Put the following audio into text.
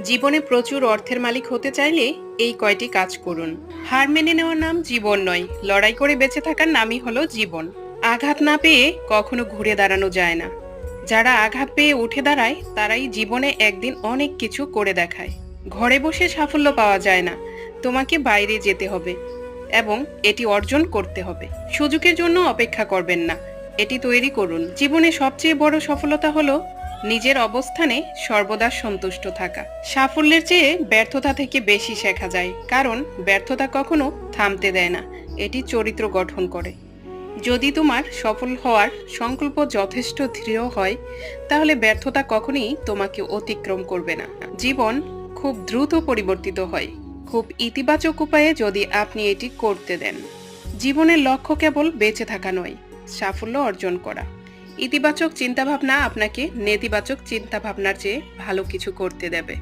জীবনে প্রচুর অর্থের মালিক হতে চাইলে এই কয়টি কাজ করুন। হার মেনে নেওয়ার নাম জীবন নয়, লড়াই করে বেঁচে থাকার নামই হলো জীবন। আঘাত না পেয়ে কখনো ঘুরে দাঁড়ানো যায় না। যারা আঘাত পেয়ে উঠে দাঁড়ায় তারাই জীবনে একদিন অনেক কিছু করে দেখায়। ঘরে বসে সাফল্য পাওয়া যায় না, তোমাকে বাইরে যেতে হবে এবং এটি অর্জন করতে হবে। সুযোগের জন্য অপেক্ষা করবেন না, এটি তৈরি করুন। জীবনে সবচেয়ে বড় সফলতা হলো নিজের অবস্থানে সর্বদা সন্তুষ্ট থাকা। সাফল্যের চেয়ে ব্যর্থতা থেকে বেশি শেখা যায়, কারণ ব্যর্থতা কখনো থামতে দেয় না, এটি চরিত্র গঠন করে। যদি তোমার সফল হওয়ার সংকল্প যথেষ্ট দৃঢ় হয়, তাহলে ব্যর্থতা কখনোই তোমাকে অতিক্রম করবে না। জীবন খুব দ্রুত পরিবর্তিত হয়, খুব ইতিবাচক উপায়ে যদি আপনি এটি করতে দেন। জীবনের লক্ষ্য কেবল বেঁচে থাকা নয়, সাফল্য অর্জন করা। ইতিবাচক চিন্তাভাবনা আপনাকে নেতিবাচক চিন্তাভাবনার চেয়ে ভালো কিছু করতে দেবে।